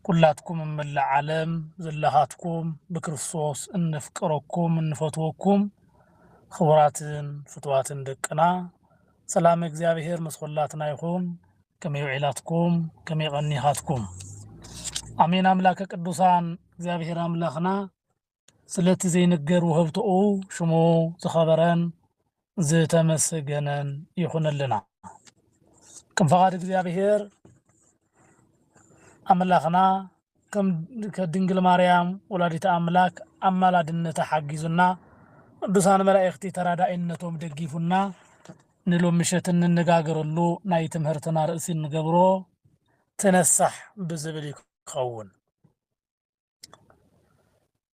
كلاتكم من العالم زلهاتكم بكريستوس نفكركم نفتوكم خبرات فتوات دقنا سلام እግዚአብሔር መስخلاتنا يكون كم يعيلاتكم كم يغنيهاتكم አሜን አምላከ ቅዱሳን እግዚአብሔር አምላኽና ስለቲ ዘይነገር ወህብቱ ሽሙ ዝኸበረን ዝተመስገነን ይኹንልና ከም ፈቃድ እግዚአብሔር አምላኽና ከም ከድንግል ማርያም ወላዲተ አምላክ አማላድነተ ሓጊዙና ቅዱሳን መላእክቲ ተራዳኢነቶም ደግፉና ንሎም ምሸት እንነጋገረሉ ናይ ትምህርትና ርእሲ እንገብሮ ተነሳሕ ብዝብል ይኸውን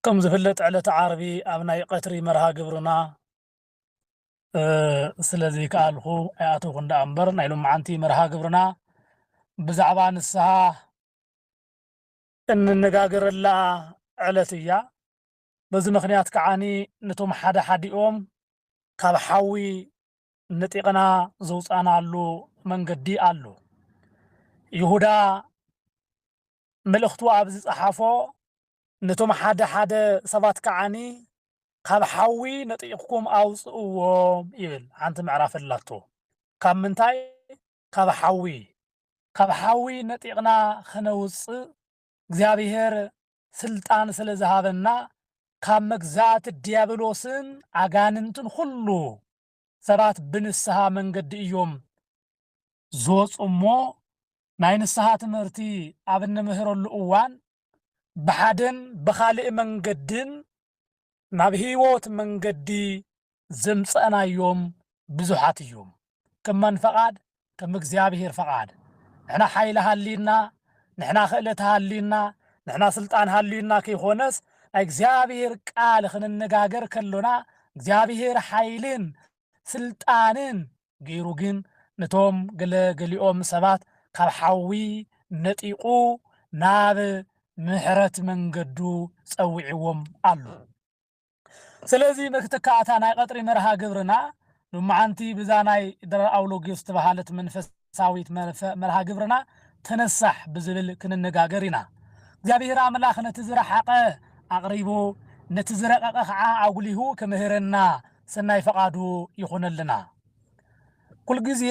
ከም ዝፍለጥ ዕለተ ዓርቢ ኣብ ናይ ቀትሪ መርሃ ግብርና ስለዚ ከአልኹ አያቱ እንዳ እምበር ናይ ሎማዓንቲ መርሃ ግብርና ብዛዕባ ንስሓ እንነጋገረላ ዕለት እያ በዚ ምክንያት ከዓኒ ነቶም ሓደ ሓዲኦም ካብ ሓዊ ነጢቕና ዘውፃናሉ መንገዲ ኣሎ ይሁዳ መልእኽቱ ኣብ ዝፀሓፎ ነቶም ሓደ ሰባት ከዓኒ ካብ ሓዊ ነጢቕኩም ኣውፅእዎም ይብል ሓንቲ ምዕራፍ ኣላቶ ካብ ምንታይ ካብ ሓዊ ነጢቕና ክነውፅእ እግዚአብሔር ስልጣን ስለዝሃበና ካብ መግዛእት ዲያብሎስን አጋንንትን ሁሉ ሰባት ብንስሓ መንገዲ እዮም ዝወፁሞ ናይ ንስሓ ትምህርቲ ኣብ እንምህረሉ እዋን ብሓደን ብኻልእ መንገድን ናብ ህይወት መንገዲ ዘምፀናዮም ብዙሓት እዮም ከም መን ፈቃድ ከም እግዚአብሔር ፈቃድ ንሕና ሓይሊ ሃሊና ንሕና ክእለት ሃሊና ንሕና ስልጣን ሃሊና ከይኾነስ ናይ እግዚአብሔር ቃል ክንነጋገር ከሎና እግዚአብሔር ሓይልን ስልጣንን ገይሩ ግን ነቶም ገሊኦም ሰባት ካብ ሓዊ ነጢቁ ናብ ምሕረት መንገዱ ፀዊዕዎም ኣሎ ስለዚ መክተካእታ ናይ ቀጥሪ መርሃ ግብርና ሎማዓንቲ ብዛ ናይ ደረአውሎጊዮስ ተባሃለት መንፈሳዊት መርሃ ግብርና ተነሳሕ ብዝብል ክንነጋገር ኢና እግዚአብሔር አምላኽ ነቲ ዝረሓቐ አቅሪቡ ነቲ ዝረቀቀ ከዓ አጉሊሁ ከምህረና ሰናይ ፈቃዱ ይኹነልና ኩል ግዜ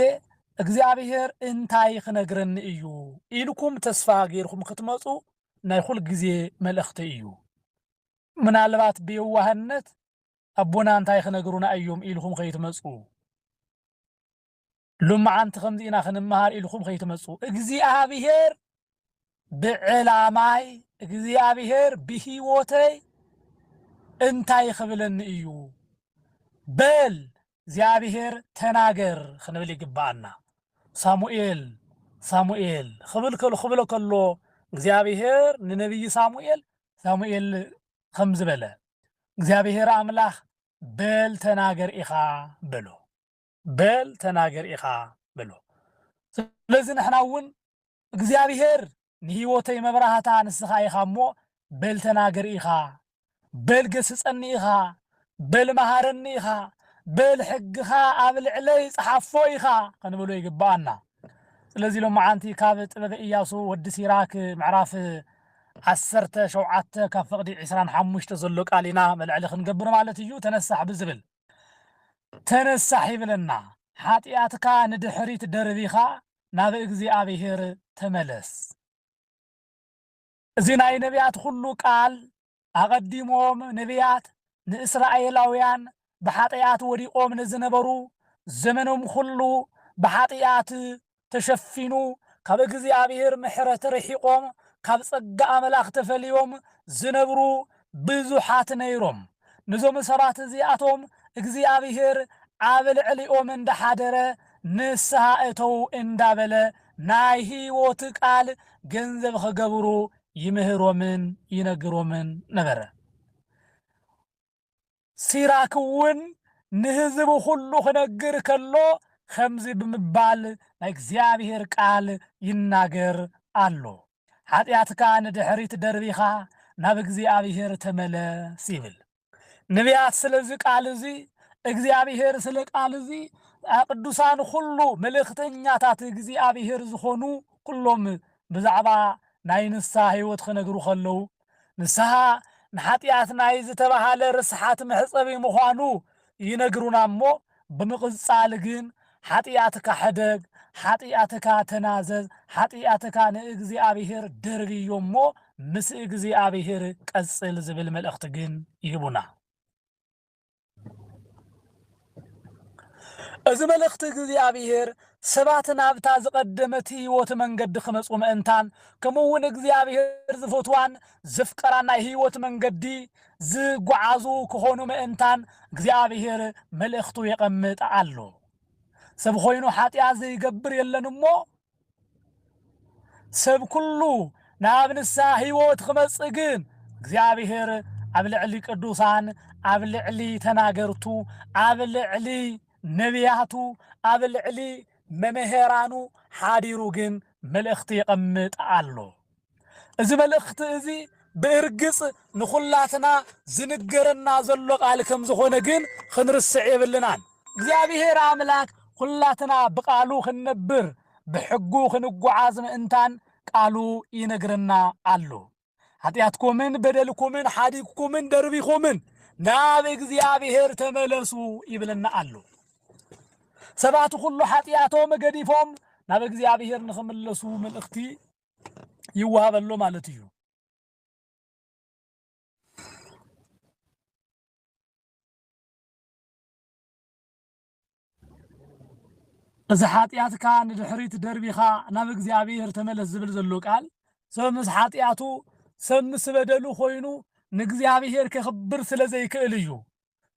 እግዚአብሔር እንታይ ክነግረኒ እዩ ኢልኩም ተስፋ ገይርኩም ክትመፁ ናይ ኩል ግዜ መልእኽቲ እዩ ምናልባት ብየዋህነት አቦና እንታይ ክነግሩና እዮም ኢልኩም ከይትመፁ ሎማዓንቲ ከምዚ ኢና ክንመሃር ኢልኩም ከይትመፁ እግዚአብሔር ብዕላማይ እግዚአብሔር ብሂወተይ እንታይ ክብለኒ እዩ በል እግዚአብሔር ተናገር ክንብል ይግባአና ሳሙኤል ክብሎ ከሎ እግዚአብሔር ንነቢይ ሳሙኤል ከም ዝበለ እግዚአብሔር አምላኽ በል ተናገር ኢኻ ብሎ ስለዚ ንሕና እውን እግዚአብሔር ንህይወተይ መብራህታ ንስኻ ኢኻ እሞ በል ተናገር ኢኻ በል ገስፀኒ ኢኻ በል መሃረኒ ኢኻ በል ሕግኻ ኣብ ልዕለይ ፀሓፎ ኢኻ ክንብሎ ይግባአና ስለዚ ሎማዓንቲ ካብ ጥበበ ኢያሱ ወዲ ሲራክ ምዕራፍ 17 ካብ ፍቕዲ 25 ዘሎ ቃል ኢና መልዕሊ ክንገብር ማለት እዩ ተነሳሕ ብዝብል ተነሳሕ ይብለና ሓጢአትካ ንድሕሪት ደርቢኻ ናብ እግዚአብሔር ተመለስ እዚ ናይ ነቢያት ሁሉ ቃል አቀዲሞም ነቢያት ንእስራኤላውያን በኃጢአት ወዲቆም ንዝነበሩ ዘመኖም ሁሉ በኃጢአት ተሸፊኑ ካብ እግዚአብሔር ምሕረት ረሒቆም ካብ ጸጋ አምላኽ ተፈልዮም ዝነብሩ ብዙሓት ነይሮም ንዞም ሰባት እዚኣቶም እግዚአብሔር ኣብ ልዕሊኦም እንዳሓደረ ንስሓ እተው እንዳበለ ናይ ህይወት ቃል ገንዘብ ክገብሩ ይምህሮምን ይነግሮምን ነበረ ሲራክ እውን ንህዝቡ ሁሉ ክነግር ከሎ ከምዚ ብምባል ናይ እግዚአብሔር ቃል ይናገር ኣሎ ኃጢአትካ ንድሕሪት ደርቢኻ ናብ እግዚአብሔር ተመለስ ይብል ነቢያት ስለዚ ቃል እዚ እግዚአብሔር ስለ ቃል እዚ ቅዱሳን ሁሉ መልእክተኛታት እግዚአብሔር ዝኾኑ ኩሎም بزعبا ناي نسا هيوت خنقرو خلو نسها نحاتيات ناي زتبهال رسحات محصبي مخانو ينقرونا مو بمقصالقين حاتياتك حدق حاتياتك تنازز حاتياتك نእግዚእ ኣብሄር ደርብዮሞ ምስ እግዚእ ኣብሄር ቀጽል ዝብል መልእኽቲ ግን ይህቡና እዚ መልእኽቲ እግዚእ ኣብሄር ሰባት ናብታ ዝቀደመት ህይወት መንገዲ ክመጹ ምእንታን ከምኡውን እግዚእ ኣብሄር ዝፈትዋን ዝፍቀራና ህይወት መንገዲ ዝጓዓዙ ክኾኑ ምእንታን እግዚእ ኣብሄር መልእኽቱ የቀምጥ ኣሎ ሰብ ኮይኑ ሓጢያት ዘይገብር የለን እሞ ሰብ ኩሉ ናብ ንስሓ ህይወት ክመጽእ ግን እግዚአብሔር ኣብ ልዕሊ ቅዱሳን ኣብ ልዕሊ ተናገርቱ ኣብ ልዕሊ ነቢያቱ ኣብ ልዕሊ መምህራኑ ሓዲሩ ግን መልእኽቲ ይቐምጥ ኣሎ እዚ መልእኽቲ እዚ ብእርግጽ ንኹላትና ዝንገረና ዘሎ ቃል ከም ዝኾነ ግን ክንርስዕ የብልናን እግዚአብሔር አምላክ ኩላትና በቃሉ ክንነብር بحقو خنقعاز انتان قالو ينقرنا علو حتياتكومن بدلكومن حاديكومن دربيكومن ناب እግዚአብሔር ተመለሱ ይብለና አሉ ሰባቱ ሁሉ ኃጢያቶም ገዲፎም ናብ እግዚአብሔር ንኸመለሱ መልእኽቲ ይዋሃበሉ ማለት እዩ إذا حاتيات كان الحريت دربيخا ناب እግዚአብሔር ተመለስ ዝብል ዘሎ ቃል ሰምስ ሓጢያቱ ሰምስ በደሉ ኮይኑ ንእግዚአብሔር ከኽብር ስለዘይክእል እዩ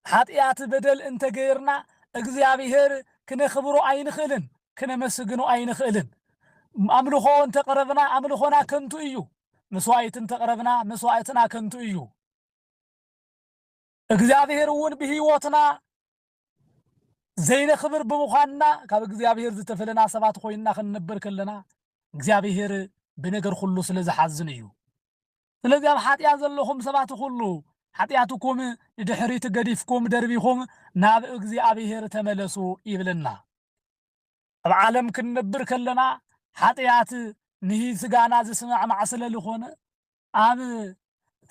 ሓጢያት በደል እንተ ገይርና እግዚአብሔር ክነኽብሮ ኣይንኽእልን ክነመስግኖ ኣይንኽእልን አምልኾ እንተ ቀረብና አምልኾና ከንቱ እዩ መስዋዕት እንተ ቀረብና መስዋዕትና ከንቱ እዩ እግዚአብሔር እውን በህይወትና زين خبر بمخاننا كاب እግዚአብሔር ዝተፈለና ሰባት ኮይና ክንነብር ከለና እግዚአብሔር በነገር ሁሉ ስለዝሓዝን እዩ ስለዚህ ኣብ ሓጢያ ዘለኹም ሰባት ሁሉ ሓጢያትኩም ድሕሪት ገዲፍኩም ደርቢኹም ናብ እግዚአብሔር ተመለሱ ይብለና ኣብ ዓለም ክንነብር ከለና ሓጢያት ንሂ ስጋና ዝስማዕ ማዕስለ ዝኾነ ኣብ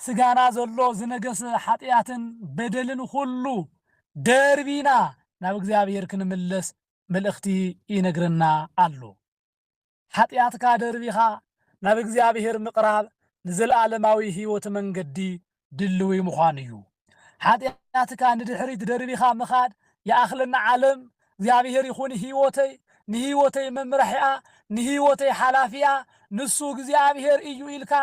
ስጋና ዘሎ ዝነገሰ ሓጢያትን በደልን ሁሉ ደርቢና ናብ እግዚአብሔር ክንምለስ መልእኽቲ ይነግረና ኣሎ ሓጢያትካ ደርቢኻ ናብ እግዚአብሔር ምቅራብ ንዘለዓለማዊ ህይወት መንገዲ ድልዊ ምዃን እዩ ሓጢያትካ ንድሕሪት ደርቢኻ ምኻድ የኣኽለና ዓለም እግዚአብሔር ይኹን ህይወተይ ንህይወተይ መምርሒያ ንህይወተይ ሓላፊያ ንሱ እግዚአብሔር እዩ ኢልካ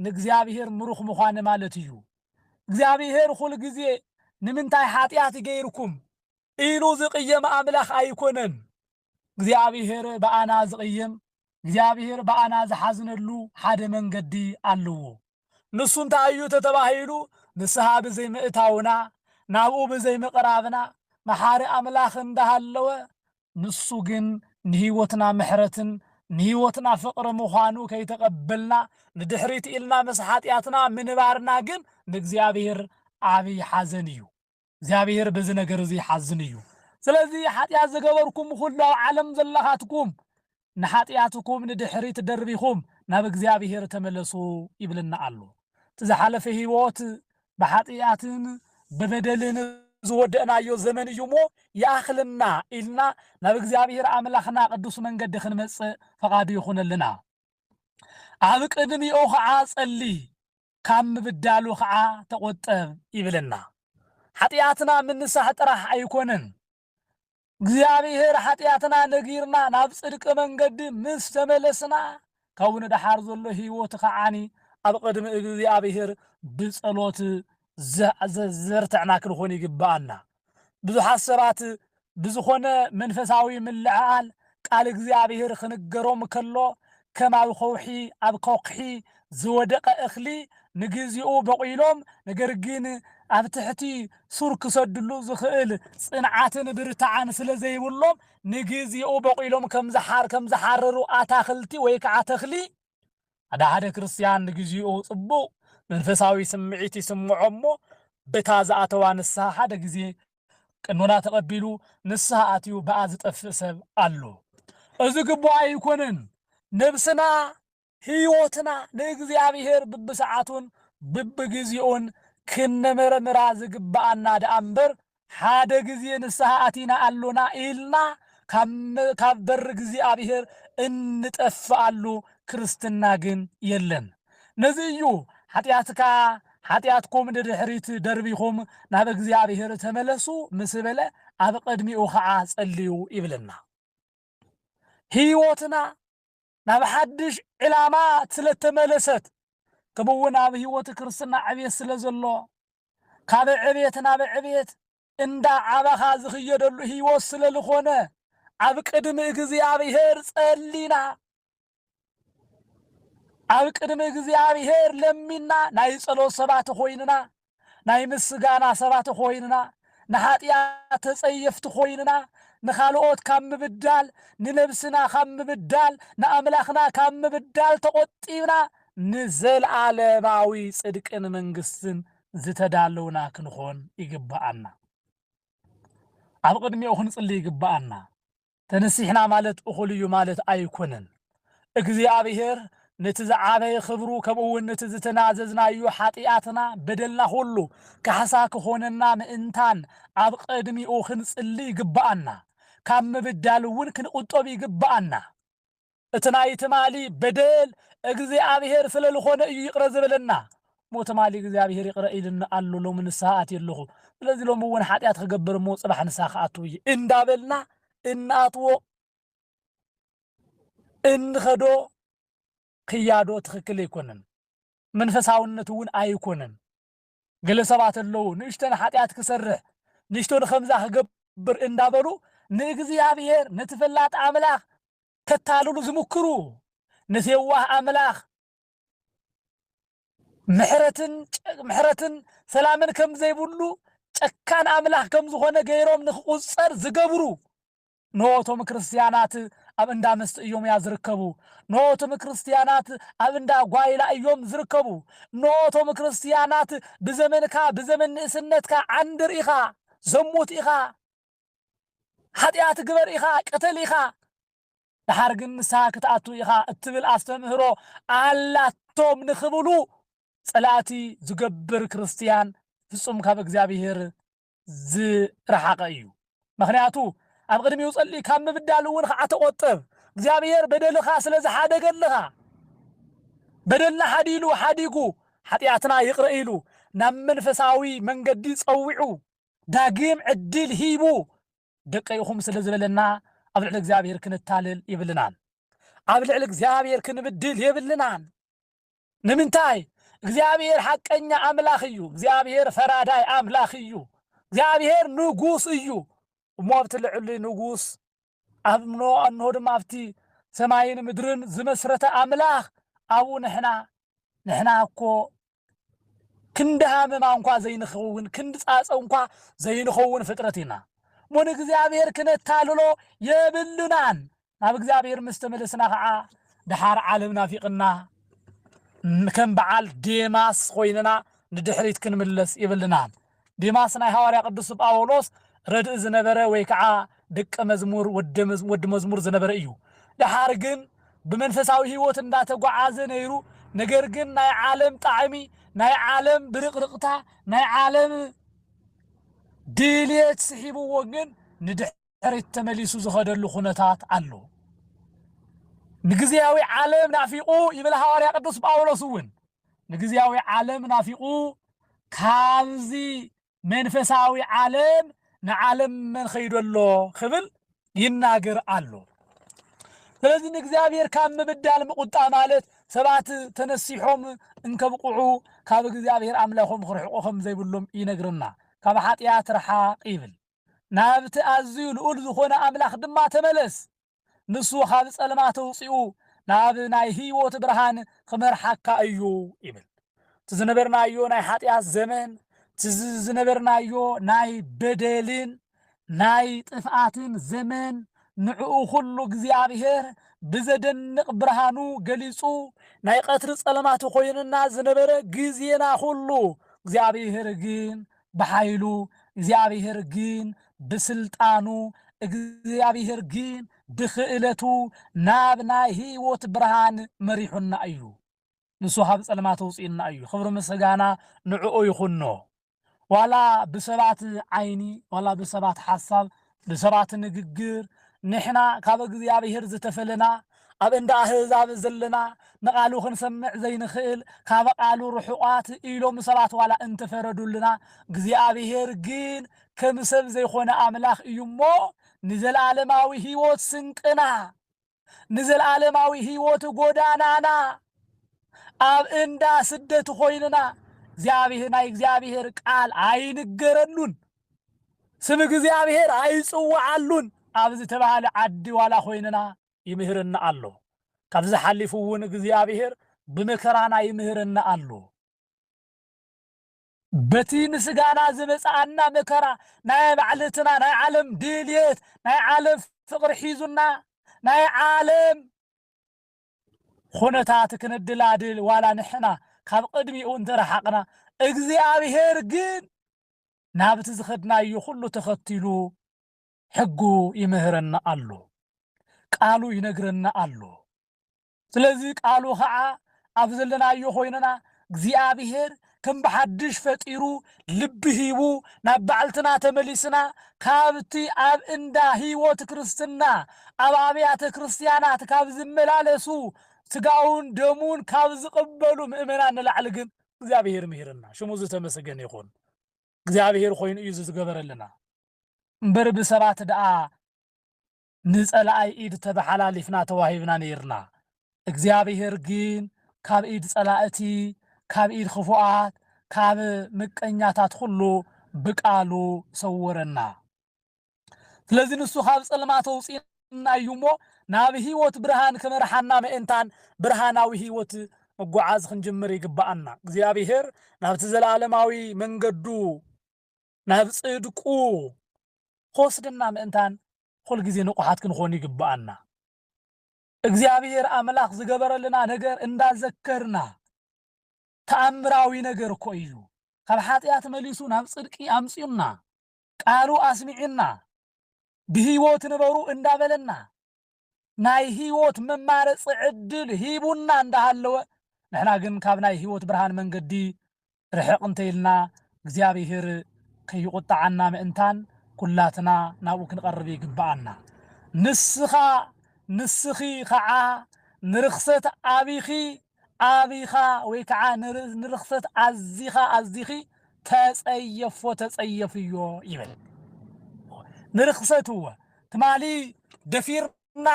ንእግዚአብሔር ምሩኽ ምዃን ማለት እዩ እግዚአብሔር ኩል ግዜ ንምንታይ ሓጢያት ገይርኩም ኢሉ ዝቅየም አምላኽ አይኮነን እግዚአብሔር በአና ዝቅየም እግዚአብሔር በአና ዝሓዝነሉ ሓደ መንገዲ ኣለዎ ንሱ እንታይ እዩ ተተባሂሉ ንስሓ ብዘይ ምእታውና ናብኡ ብዘይ ምቕራብና መሓሪ አምላኽ እንዳሃለወ ንሱ ግን ንህይወትና ምሕረትን ንህይወትና ፍቅሪ ምዃኑ ከይተቀበልና ንድሕሪት ኢልና ምስ ሓጢያትና ምንባርና ግን ንእግዚአብሔር ዓብይ ሓዘን እዩ እግዚአብሔር በዚ ነገር እዚ ሓዝን እዩ ስለዚህ ሓጢያት ዝገበርኩም ሁሉ ዓለም ዘለኻትኩም ንሓጢያትኩም ንድሕሪት ደርቢኹም ናብ እግዚአብሔር ተመለሱ ይብልና ኣሎ ተዝሓለፈ ህይወት ብሓጢያትን በበደልን ዝወደእናዮ ዘመን እዩ ሞ ይኣኽልና ኢልና ናብ እግዚአብሔር አምላኽና ቅዱስ መንገዲ ክንመጽእ ፈቃዱ ይኹነልና ኣብ ቅድሚኡ ከዓ ጸሊ ካብ ምብዳሉ ከዓ ተቆጠብ ይብልና ሓጢያትና ምንሳሕ ጥራሕ ኣይኮነን እግዚአብሔር ሓጢያትና ነጊርና ናብ ጽድቅ መንገዲ ምስ ተመለስና ካውን ድሓር ዘሎ ህይወት ከዓኒ ኣብ ቅድሚ እግዚአብሔር ብጸሎት ዘርትዕና ክንኾን ይግባአና ብዙሓት ሰባት ብዝኾነ መንፈሳዊ ምልዓል ቃል እግዚአብሔር ክንገሮም ከሎ ከም ኣብ ከውሒ ኣብ ከውሒ ዝወደቀ እኽሊ ንግዚኡ በቂሎም ነገር ግን ኣብ ትሕቲ ሱር ክሰድሉ ዝኽእል ጽንዓትን ብርታዓን ስለዘይብሎም ንግዚኡ በቂሎም ከም ዝሓረሩ ኣታኽልቲ ወይ ከዓ ተኽሊ ሓደ ክርስቲያን ንግዚኡ ጽቡቕ መንፈሳዊ ስምዒት ይስምዖ እሞ በታ ዝኣተዋ ንስሓ ሓደ ግዜ ቅኖና ተቐቢሉ ንስሓ ኣትዩ በኣ ዝጠፍእ ሰብ ኣሎ እዚ ግቡእ ኣይኮነን ነብስና ህይወትና ለእግዚአብሔር ብብሰዓቱን ብብግዚኡን ክነመረምራ ዝግባአና ደአምበር ሓደ ጊዜ ንስሐ አቲና አሎና ኢልና ካብ በር እግዚአብሔር እንጠፋአሉ ክርስትና ግን የለን ነዚዩ ኃጢአትኩም ድሕሪት ደርቢኹም ናብ እግዚአብሔር ተመለሱ ምስ በለ ኣብ ቀድሚኡ ከዓ ጸልዩ ይብለና ህይወትና ናብ ሓድሽ ዕላማ ስለተመለሰት ከምኡውን ኣብ ህይወት ክርስትና ዕብየት ስለ ዘሎ ካብ ዕብየት ናብ ዕብየት እንዳ ዓባኻ ዝኽየደሉ ህይወት ስለ ዝኾነ ኣብ ቅድሚ እግዚአብሔር ጸሊና ኣብ ቅድሚ እግዚአብሔር ለሚና ናይ ጸሎት ሰባት ኮይንና ናይ ምስጋና ሰባት ኮይንና ንኃጢአት ተጸየፍቲ ኮይንና ንኻልኦት ካብ ምብዳል ንነብስና ካብ ምብዳል ንኣምላኽና ካብ ምብዳል ተቆጢብና ንዘለዓለማዊ ጽድቅን መንግስትን ዝተዳለውና ክንኾን ይግባአና ኣብ ቅድሚኡ ክንጽልይ ይግባአና ተነሲሕና ማለት እኹል እዩ ማለት ኣይኮነን እግዚአብሔር ነቲ ዝዓበየ ክብሩ ከምኡውን ነቲ ዝተናዘዝናዩ ኃጢአትና በደልና ሁሉ ካሕሳ ክኾነና ምእንታን ኣብ ቅድሚኡ ክንጽልይ ይግባአና ካብ ምብዳል እውን ክንቁጠብ ይግባአና እቲ ናይ ትማሊ በደል እግዚአብሔር ስለ ዝኾነ እዩ ይቅረ ዝበለና ሞ ትማሊ እግዚአብሔር ይቅረ ኢልና ኣሎ ሎሚ ንስሐ ኣትየለኹ ስለዚ ሎሚ እውን ኃጢአት ክገብር ሞ ጽባሕ ንስሐ ክኣትው እንዳበልና እናኣትዎ እንኸዶ ክያዶ ትክክል ይኮነን መንፈሳውነት እውን ኣይኮነን ገለ ሰባት ኣለዉ ንእሽተን ኃጢአት ክሰርሕ ንእሽቶን ከምዛ ክገብር እንዳበሉ ንእግዚአብሔር ነትፈላጥ አምላኽ ከታልሉ ዝምክሩ ነትየዋህ አምላኽ ምሕረትን ሰላምን ከም ዘይብሉ ጨካን አምላኽ ከም ዝኾነ ገይሮም ንኽቁጸር ዝገብሩ ነቶም ክርስቲያናት ኣብ እንዳ መስጥ እዮም ዝርከቡ ነቶም ክርስቲያናት ኣብ እንዳ ጓይላ እዮም ዝርከቡ ነቶም ክርስቲያናት ብዘመንካ ብዘመን ንእስነትካ ዓንድር ኢኻ ዘሙት ኢኻ ኃጢአት ግበር ኢኻ ቅተል ኢኻ ድሓር ግን ንስሐ ክትኣቱ ኢኻ እትብል ኣስተምህሮ ኣላቶም ንኽብሉ ጸላእቲ ዝገብር ክርስቲያን ፍጹም ካብ እግዚአብሔር ዝረሓቐ እዩ ምኽንያቱ ኣብ ቅድሚኡ ጸልይ ካብ ምብዳል እውን ከዓ ተቆጠብ እግዚአብሔር በደልኻ ስለ ዝሓደገልኻ በደልና ሓዲጉ ኃጢአትና ይቅረ ኢሉ ናብ መንፈሳዊ መንገዲ ጸዊዑ ዳግም ዕድል ሂቡ ደቀይኹም ስለ ዝበለና ኣብ ልዕሊ እግዚአብሔር ክንታልል ይብልናን ኣብ ልዕሊ እግዚአብሔር ክንብድል ይብልናን ንምንታይ እግዚአብሔር ሐቀኛ አምላኽ እዩ እግዚአብሔር ፈራዳይ አምላኽ እዩ እግዚአብሔር ንጉስ እዩ ሞብት ልዕሊ ንጉስ ኣብኖ እንሆ ድማ ኣብቲ ሰማይን ምድርን ዝመስረተ አምላኽ አቡ ንሕና እኮ ክንድሃመማ እንኳ ዘይንኸውን ክንድጻጸው እንኳ ዘይንኸውን ፍጥረት ኢና ሞን እግዚአብሔር ክነታልሎ የብልናን ናብ እግዚአብሔር ምስተመለስና ከዓ ድሓር ዓለም ናፊቅና ከም በዓል ዴማስ ኮይንና ንድሕሪት ክንምለስ ይብልናን ዴማስ ናይ ሐዋርያ ቅዱስ ጳውሎስ ረድእ ዝነበረ ወይ ከዓ ደቀ መዝሙር ወዲ መዝሙር ዝነበረ እዩ ድሓር ግን በመንፈሳዊ ህይወት እንዳተጓዓዘ ነይሩ ነገር ግን ናይ ዓለም ጣዕሚ ናይ ዓለም ብርቅርቅታ ናይ ዓለም ድልየት ስሒብዎ ግን ንድሕሪት ተመሊሱ ዝኸደሉ ኩነታት ኣሎ ንግዚያዊ ዓለም ናፊቁ ይብል ሐዋርያ ቅዱስ ጳውሎስ እውን ንግዚያዊ ዓለም ናፊቁ ካብዚ መንፈሳዊ ዓለም ንዓለም መን ኸይደሎ ክብል ይናገር ኣሎ ስለዚህ ንእግዚአብሔር ካብ ምብዳል ምቁጣ ማለት ሰባት ተነሲሖም እንከብቁዑ ካብ እግዚአብሔር አምላኾም ክርሕቁ ከም ዘይብሎም ይነግርና ካብ ኃጢአት ረሓቕ ይብል ናብቲ ኣዝዩ ልዑል ዝኾነ አምላኽ ድማ ተመለስ ንሱ ካብ ጸልማት ውፅኡ ናብ ናይ ህይወት ብርሃን ክመርሓካ እዩ ይብል ትዝነበርናዮ ናይ ኃጢአት ዘመን ትዝነበርናዮ ናይ በደልን ናይ ጥፍኣትን ዘመን ንዕኡ ሁሉ እግዚአብሔር ብዘደንቕ ብርሃኑ ገሊጹ ናይ ቀትሪ ጸልማት ኮይንና ዝነበረ ጊዜና ሁሉ እግዚአብሔር ግን በኃይሉ እግዚአብሔር ግን በስልጣኑ እግዚአብሔር ግን بخئلتو نابنا هيوت برهان مريحنا أيو نسو هاب سلمات وصينا أيو خبر مسجانا نعو يخنو ولا بسبات عيني ولا بسبات حساب بسبات نججر نحنا كابق زيابي هرز تفلنا أبن دا هزاب زلنا نقالو خنسمع زي نخيل كابق قالو رحوقات إيلو مسبات ولا انت فردو لنا زيابي هرجين كمسب زي خونا أملاخ يمو نزل عالماوي هيوت سنقنا نزل عالماوي هيوت قودانانا أب اندا سدت خويننا زيابيهر ناي زيابيهر قال አይንገረሉን ስም እግዚአብሔር አይጽዋዓሉን አብዝ ተባለ ዓዲ ዋላ ኮይንና ይምህርና አሎ ካብዝ ሓሊፉውን እግዚአብሔር በመከራና ይምህርና አሎ በቲ ምስጋና ዝመጻና መከራ ናይ ባዕለትና ናይ ዓለም ድልየት ናይ ዓለም ፍቅር ሒዙና ናይ ዓለም خونتات كندلادل ولا نحنا كاب قدمي انترحقنا እግዚአብሔር ግን ናብት ዝخدنا يخلو تختيلو حقو يمهرنا الله قالو ينغرنا الله ስለዚህ ቃሉ ኸዓ አብዘለና ይሆይነና እግዚአብሔር ከም በሐድሽ ፈጢሩ ልብ ሂቡ ናብ ባዕልትና ተመሊስና ካብቲ አብ እንዳ ህይወት ክርስትና አባቢያተ ክርስቲያናት ካብ ዝመላለሱ ስጋውን ደሙን ካብ ዝቀበሉ ምእመናን ለዓል ግን እግዚአብሔር ምህርና ሽሙ ዝተመሰገነ ይኹን እግዚአብሔር ኮይኑ እዩ ዝገበረልና እምበር ብሰባት ደአ ንጸላአይ ኢድ ተበሐላሊፍና ተዋሂብና ነይርና እግዚአብሔር ግን ካብ ኢድ ጸላእቲ ካብ ኢድ ክፉአት ካብ ምቀኛታት ሁሉ ብቃሉ ሰወረና ስለዚህ ንሱ ካብ ጸልማት ወፂና እዩሞ ናብ ህይወት ብርሃን ከመርሐና መእንታን ብርሃናዊ ህይወት መጓዓዝ ክንጀምር ይግባአና እግዚአብሔር ናብ ተዘላለማዊ መንገዱ ናብ ጽድቁ ሆስድና መእንታን ሁሉ ጊዜ ንቁሓት ክንኾን ይግባአና እግዚአብሔር አምላክ ዝገበረልና ነገር እንዳዘከርና ተአምራዊ ነገር እኮ እዩ ካብ ኃጢአት መሊሱ ናብ ጽድቂ አምጽዩና ቃሉ አስሚዕና በህይወት ነበሩ እንዳበለና ናይ ህይወት መማረጽ ዕድል ሂቡና እንዳሃለወ ንሕና ግን ካብ ናይ ህይወት ብርሃን መንገዲ ርሕቕ እንተይልና እግዚአብሔር ከይቁጣዓና ምእንታን ኩላትና ናብኡ ክንቀርብ ይግባአና ንስኻ ንስኺ ኸዓ ንርኽሰት አቢኺ አቢኻ ወይ ከዓ ንርኽሰት አዚኺ ተጸየፍዮ ይበል ንርኽሰትዎ ትማሊ ደፊርና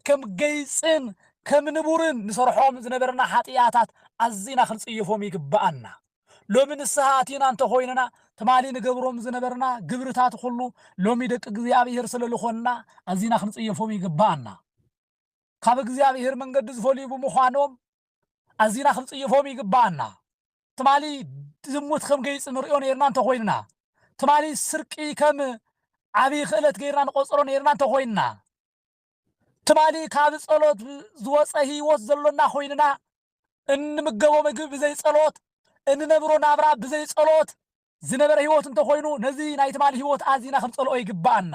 ከም ገይጽን ከም ንቡርን ንሰርሖም ዝነበርና ኃጢአታት አዚና ክንጽየፎም ይግባአና ሎሚ ንስሓ አቲና እንተ ኮይንና ትማሊ ንገብሮም ዝነበርና ግብርታት ሁሉ ሎሚ ደቂ እግዚአብሔር ስለልኾንና አዚና ክንጽየፎም ይግባአና ካብ እግዚአብሔር መንገዲ ዝፈልዩ ብምዃኖም አዚና ክንጽየፎም ይግባአና ትማሊ ዝሙት ከም ገይጽ ንርእዮ ነርና እንተ ኮይንና ትማሊ ስርቂ ከም ዓብይ ክእለት ገይርና ንቆጽሮ ነርና እንተ ኮይንና ትማሊ ካብ ጸሎት ዝወፀ ህይወት ዘሎና ኮይንና እንምገቦ ምግብ ብዘይ ጸሎት እንነብሮ ናብራ ብዘይ ጸሎት ዝነበረ ህይወት እንተ ኮይኑ ነዚ ናይ ትማሊ ህይወት አዚና ክንጸልኦ ይግባአና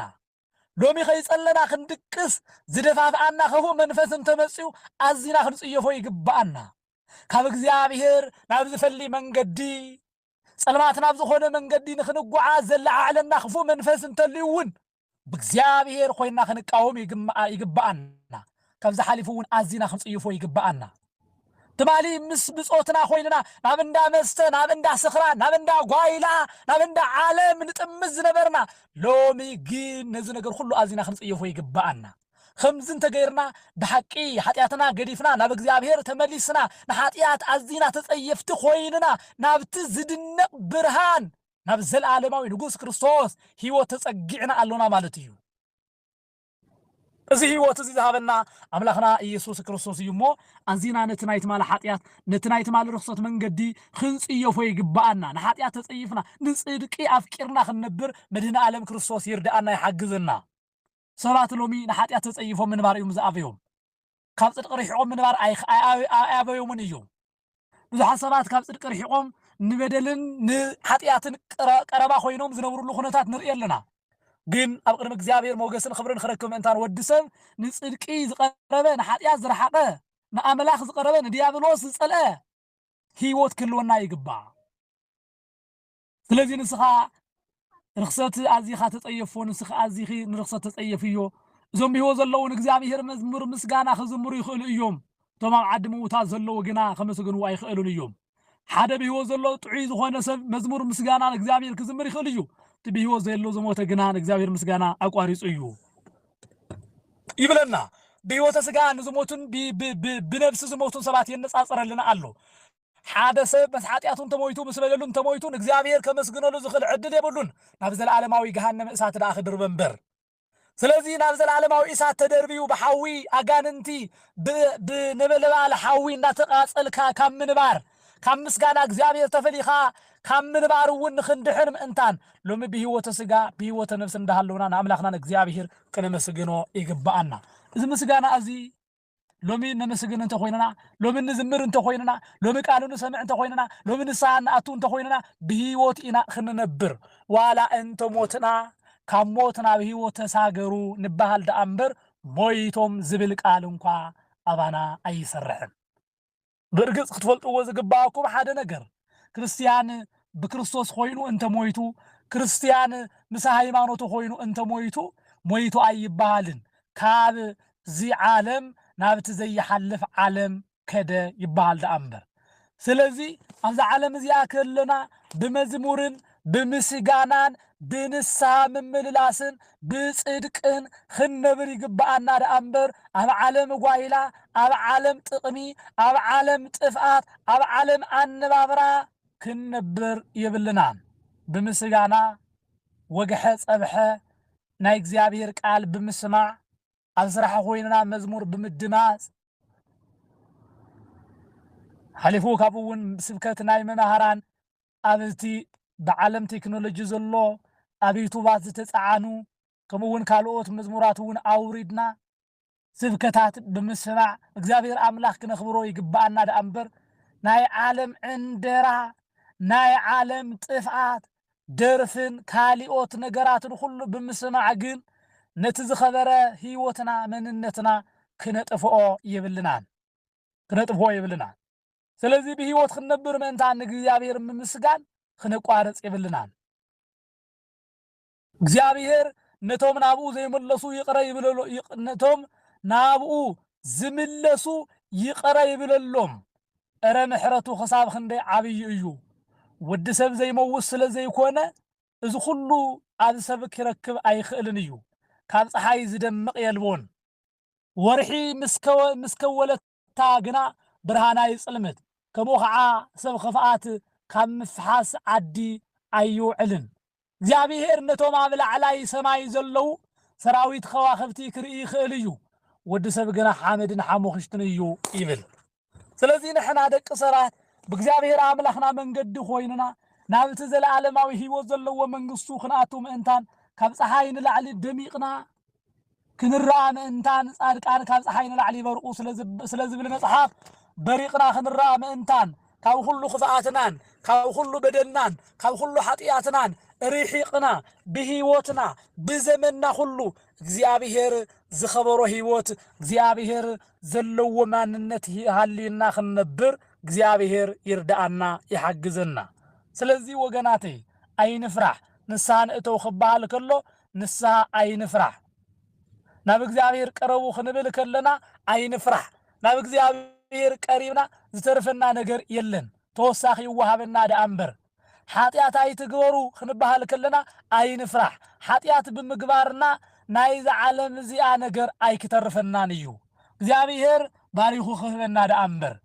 ሎሚ ኸይጸለና ክንድቅስ ዝደፋፍአና ክፉእ መንፈስ እንተመጽዩ አዚና ክንጽየፎ ይግባአና ካብ እግዚአብሔር ናብ ዝፈሊ መንገዲ ጸልማት ናብ ዝኾነ መንገዲ ንኽንጓዓዝ ዘለዓለና ክፉእ መንፈስ እንተልዩውን ብእግዚአብሔር ኮይና ክንቃወም ይግባአና ካብ ዝሓሊፉ እውን አዚና ክንጽይፎ ይግባአና ትማሊ ምስ ብጾትና ኮይንና ናብ እንዳ መስተ ናብ እንዳ ስኽራ ናብ እንዳ ጓይላ ናብ እንዳ ዓለም ንጥምዝ ዝነበርና ሎሚ ግን ነዚ ነገር ሁሉ አዚና ክንጽይፎ ይግባአና خمز انت غيرنا بحقي حطياتنا قديفنا ناب እግዚአብሔር ተመሊስና ንኃጢአት አዚና ተጸየፍት ኮይንና ናብት ዝድነቅ ብርሃን ናብ ዘለዓለማዊ ንጉስ ክርስቶስ ህይወት ተጸጊዕና አለና ማለት እዩ እዚ ህይወት እዚ ዝሃበና አምላኽና ኢየሱስ ክርስቶስ እዩሞ አዚና ነትናይት ማለ ኃጢአት ነትናይት ማለ ርክሰት መንገዲ ክንጽየፎ ይግባአና ንኃጢአት ተጸይፍና ንጽድቂ አፍቂርና ክንነብር መድህና ዓለም ክርስቶስ ይርዳአና ይሐግዝና ሰባት ሎሚ ንኃጢአት ተጸይፎም ምንባር እዮም ዝኣበዮም ካብ ጽድቂ ርሒቆም ምንባር ኣያበዮምን እዮም ብዙሓት ሰባት ካብ ጽድቂ ርሒቆም ንበደልን ንኃጢአትን ቀረባ ኮይኖም ዝነብሩሉ ኩነታት ንርኢ ኣለና ግን ኣብ ቅድሚ እግዚአብሔር ሞገስን ክብርን ክረክብ ምእንታን ወዲ ሰብ ንጽድቂ ዝቐረበ ንሓጢኣት ዝረሓቐ ንኣምላኽ ዝቐረበ ንዲያብሎስ ዝጸልአ ህይወት ክህልወና ይግባእ። ስለዚ ንስኻ ርክሰት ኣዚኻ ተጸየፎ ንስኻ ኣዚኺ ንርክሰት ተጸየፍዮ እዞም ብህይወት ዘለዉ ንእግዚአብሔር መዝሙር ምስጋና ክዝምሩ ይኽእሉ እዮም። እቶም ኣብ ዓዲ ምዉታት ዘለዉ ግና ከመስግንዎ ኣይኽእሉን እዮም። ሓደ ብህይወት ዘሎ ጥዑይ ዝኾነ ሰብ መዝሙር ምስጋና ንእግዚአብሔር ክዝምር ይኽእል እዩ። እቲ ብህይወት ዘሎ ዝሞተ ግና ንእግዚአብሔር ምስጋና ኣቋሪጹ እዩ ይብለና። ብህይወተ ስጋ ንዝሞቱን ብነብሲ ዝሞቱን ሰባት የነጻጽረልና ኣሎ። ሓደ ሰብ ምስ ሓጢኣቱን ተሞይቱ ምስ በደሉን ተሞይቱ ንእግዚአብሔር ከመስግነሉ ዝኽእል ዕድል የብሉን። ናብ ዘለዓለማዊ ገሃነመ እሳት ደኣ ክድርበ እምበር ስለዚ ናብ ዘለዓለማዊ እሳት ተደርቢዩ ብሓዊ ኣጋንንቲ ብነበልባል ሓዊ እንዳተቃጸልካ ካብ ምንባር ካብ ምስጋና እግዚአብሔር ተፈሊኻ ካብ ምንባር እውን ንኽንድሕን ምእንታን ሎሚ ብህይወተ ስጋ ብህይወተ ነፍሲ እንዳሃለውና ንኣምላኽና ንእግዚአብሔር ከነመስግኖ ይግባአና። እዚ ምስጋና እዚ ሎሚ ነመስግን እንተ ኮይንና ሎሚ ንዝምር እንተ ኮይንና ሎሚ ቃሉ ንሰምዕ እንተ ኮይንና ሎሚ ንስሓ ንኣቱ እንተ ኮይንና ብህይወት ኢና ክንነብር ዋላ እንተ ሞትና ካብ ሞት ናብ ህይወት ተሳገሩ ንበሃል ደኣ እምበር ሞይቶም ዝብል ቃል እንኳ ኣባና ኣይሰርሕን። ብርግጽ ክትፈልጥዎ ዝግባአኩም ሓደ ነገር ክርስቲያን ብክርስቶስ ኮይኑ እንተ ሞይቱ ክርስቲያን ምስ ሃይማኖቱ ኮይኑ እንተ ሞይቱ ሞይቱ ኣይበሃልን ካብ ዚ ዓለም ናብቲ ዘይሓልፍ ዓለም ከደ ይበሃል ደኣ እምበር። ስለዚ ኣብዚ ዓለም እዚኣ ከለና ብመዝሙርን ብምስጋናን ብንስሓ ምምልላስን ብጽድቅን ክንነብር ይግባአና ደኣ እምበር ኣብ ዓለም ጓይላ ኣብ ዓለም ጥቕሚ ኣብ ዓለም ጥፍኣት ኣብ ዓለም ኣነባብራ ክንነብር የብልናን። ብምስጋና ወግሐ ጸብሐ ናይ እግዚአብሔር ቃል ብምስማዕ ኣብ ስራሕ ኮይንና መዝሙር ብምድማጽ ሓሊፉ ካብኡ እውን ስብከት ናይ መምሃራን ኣብቲ ብዓለም ቴክኖሎጂ ዘሎ ኣብ ዩቱባት ዝተጻዓኑ ከምኡ እውን ካልኦት መዝሙራት እውን ኣውሪድና ስብከታት ብምስማዕ እግዚአብሔር ኣምላኽ ክነኽብሮ ይግባአና ደኣ እምበር ናይ ዓለም ዕንደራ ናይ ዓለም ጥፍኣት ደርፍን ካሊኦት ነገራትን ኩሉ ብምስማዕ ግን ነቲ ዝኸበረ ህይወትና መንነትና ክነጥፍኦ የብልናን። ስለዚ ብህይወት ክንነብር ምእንታን ንእግዚአብሔር ምምስጋን ክነቋርጽ የብልናን። እግዚአብሔር ነቶም ናብኡ ዘይመለሱ ይቕረ ይብለሎ ነቶም ናብኡ ዝምለሱ ይቕረ ይብለሎም እረ ምሕረቱ ክሳብ ክንደይ ዓብይ እዩ። ወዲ ሰብ ዘይመውት ስለ ዘይኮነ እዚ ኩሉ ኣብ ሰብ ክረክብ ኣይኽእልን እዩ። ካብ ፀሓይ ዝደምቕ የልቦን ወርሒ ምስከወለታ ግና ብርሃና ይጽልምት። ከምኡ ከዓ ሰብ ክፍኣት ካብ ምፍሓስ ዓዲ ኣይውዕልን። እግዚአብሔር ነቶም ኣብ ላዕላይ ሰማይ ዘለዉ ሰራዊት ከዋኽብቲ ክርኢ ይኽእል እዩ። ወዲ ሰብ ግና ሓመድን ሓሞኽሽትን እዩ ይብል። ስለዚ ንሕና ደቂ ሰባት ብእግዚአብሔር ኣምላኽና መንገዲ ኮይንና ናብቲ ዘለዓለማዊ ህይወት ዘለዎ መንግስቱ ክንኣቱ ምእንታን ካብ ፀሓይ ንላዕሊ ደሚቕና ክንረአ ምእንታን ጻድቃን ካብ ፀሓይ ንላዕሊ ይበርቁ ስለዝብል መጽሓፍ በሪቕና ክንረአ ምእንታን ካብ ኩሉ ክፍኣትናን ካብ ኩሉ በደልናን ካብ ኩሉ ሓጢኣትናን ርሒቕና ብህይወትና ብዘመንና ኩሉ እግዚአብሔር ዝኸበሮ ህይወት እግዚአብሔር ዘለዎ ማንነት ሃሊና ክንነብር እግዚአብሔር ይርዳአና ይሓግዘና። ስለዚ ወገናተይ ኣይንፍራሕ። ንስሓ ንእተው ክበሃል ከሎ ንስሓ ኣይንፍራሕ። ናብ እግዚአብሔር ቀረቡ ክንብል ከለና ኣይንፍራሕ። ናብ እግዚአብሔር ቀሪብና ዝተርፈና ነገር የለን ተወሳኺ ይወሃበና ደኣ እምበር። ሓጢአት ኣይትግበሩ ክንበሃል ከለና ኣይንፍራሕ። ሓጢአት ብምግባርና ናይ ዝዓለም እዚኣ ነገር ኣይክተርፈናን እዩ። እግዚአብሔር ባሪኹ ክህበና ደኣ እምበር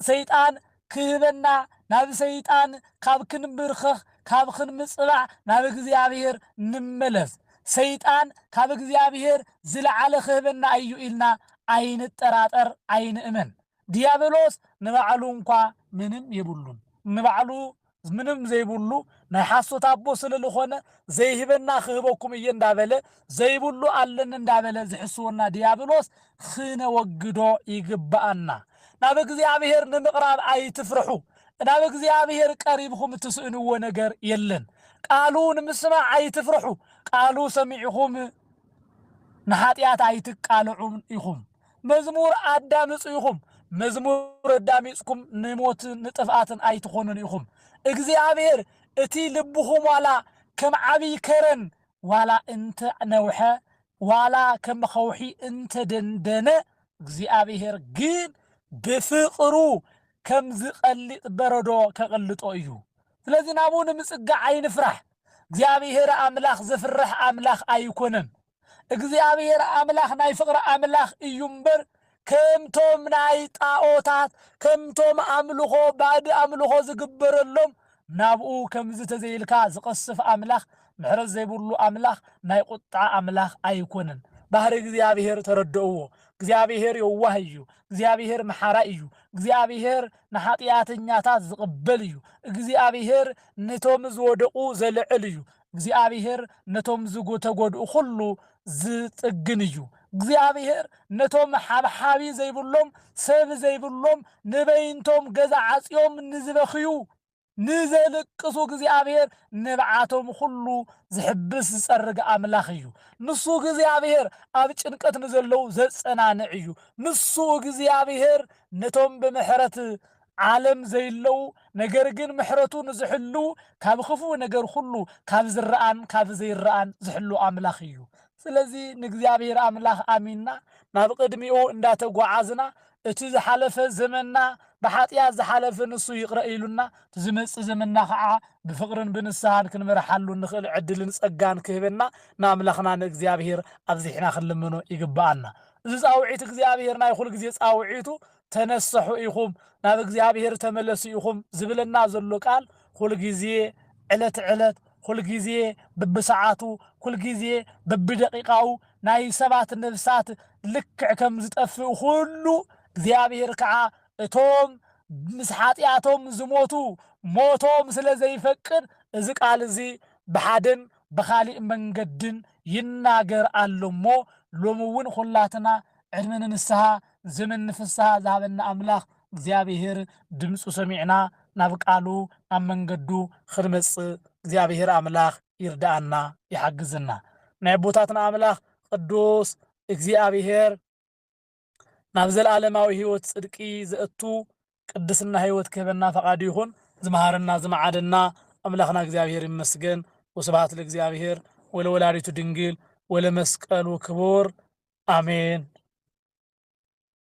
ሰይጣን ክህበና ናብ ሰይጣን ካብ ክንብርኽኽ ካብ ክንምጽባዕ ናብ እግዚአብሔር ንመለስ። ሰይጣን ካብ እግዚአብሔር ዝለዓለ ክህበና እዩ ኢልና ኣይንጠራጠር ኣይንእመን። ዲያብሎስ ንባዕሉ እንኳ ምንም የብሉን ንባዕሉ ምንም ዘይብሉ ናይ ሓሶት ኣቦ ስለዝኾነ ዘይህበና ክህበኩም እየ እንዳበለ ዘይብሉ ኣለን እንዳበለ ዝሕስወና ዲያብሎስ ክነወግዶ ይግባአና። ናብ እግዚአብሔር ንምቕራብ ኣይትፍርሑ። ናብ እግዚአብሔር ቀሪብኩም ትስእንዎ ነገር የለን። ቃሉ ንምስማዕ ኣይትፍርሑ። قالو سمعهم نحاتيات عيتك قالعون إخم مزمور أدامس إخم مزمور أدامسكم نموت نتفقاتن أيتخونن إخم إغزيابير اتي لبهم ولا كم عبي كرن ولا انت نوحة ولا كم خوحي انت دندنة إغزيابير جين بفقرو كم زقلت بردو كقلت أيو لذي نابون مسقع عين فرح إغزيابير أملاخ زفرح أملاخ أيكونن እግዚአብሔር አምላኽ ናይ ፍቅሪ አምላኽ እዩ እምበር ከምቶም ናይ ጣዖታት ከምቶም አምልኾ ባዕድ አምልኾ ዝግበረሎም ናብኡ ከምዚ ተዘይልካ ዝቀስፍ አምላኽ ምሕረት ዘይብሉ አምላኽ ናይ ቁጣ አምላኽ ኣይኮነን ባህሪ እግዚአብሔር ተረድእዎ እግዚአብሔር የዋህ እዩ እግዚአብሔር መሐራ እዩ እግዚአብሔር ንኃጢአተኛታት ዝቅበል እዩ እግዚአብሔር ነቶም ዝወደቁ ዘልዕል እዩ እግዚአብሔር ነቶም ዝጎተጎድኡ ሁሉ ዝጥግን እዩ እግዚአብሔር ነቶም ሓብሓቢ ዘይብሎም ሰብ ዘይብሎም ንበይንቶም ገዛ ዓጽዮም ንዝበኽዩ ንዘልቅሱ እግዚአብሔር ንብዓቶም ሁሉ ዝሕብስ ዝጸርግ አምላኽ እዩ ንሱ እግዚአብሔር ኣብ ጭንቀት ንዘለው ዘጸናንዕ እዩ ንሱ እግዚአብሔር ነቶም ብምሕረት ዓለም ዘይለው ነገር ግን ምሕረቱ ንዝሕሉ ካብ ክፉ ነገር ሁሉ ካብ ዝረአን ካብ ዘይረአን ዝሕሉ አምላኽ እዩ ስለዚህ ንእግዚአብሔር አምላኽ አሚንና ናብ ቅድሚኡ እንዳተጓዓዝና እቲ ዝሓለፈ ዘመንና በኃጢአት ዝሓለፈ ንሱ ይቅረኢሉና ዝመጽእ ዘመንና ከዓ ብፍቅርን ብንስሓን ክንመርሓሉ ንኽእል ዕድልን ጸጋን ክህበና ንኣምላኽና ንእግዚአብሔር ኣብዚሕና ክንልምኖ ይግባአና እዚ ጻውዒት እግዚአብሔር ናይ ኩሉ ግዜ ጻውዒቱ ተነስሑ ኢኹም ናብ እግዚአብሔር ተመለሱ ኢኹም ዝብለና ዘሎ ቃል ኩሉ ግዜ ዕለት ዕለት كل جزء ببساعته كل جزء ببدقيقه ناي سبات نفسات لك كم زتقفوا كله እግዚአብሔር ከዓ እቶም ምስሓጢያቶም ዝሞቱ ሞቶም ስለዘይፈቅድ እዚ ቃል እዚ በሓደን በኻሊእ መንገድን ይናገር አለሞ ሎምውን ሁላትና ዕድመን ንስሐ ዘመን ፍስሐ ዛበና አምላኽ እግዚአብሔር ድምፁ ሰሚዕና ናብ ቃሉ ኣብ መንገዱ ክርመጽ እግዚአብሔር አምላኽ ይርዳአና ይሐግዝና ናይ ቦታትና አምላኽ ቅዱስ እግዚአብሔር ናብ ዘለዓለማዊ ህይወት ጽድቂ ዘእቱ ቅድስና ህይወት ከበና ፈቃዱ ይሁን ዝመሃርና ዝመዓደና አምላኽና እግዚአብሔር ይመስገን ወስብሐት ለእግዚአብሔር ወለወላዲቱ ድንግል ወለመስቀሉ ክቡር አሜን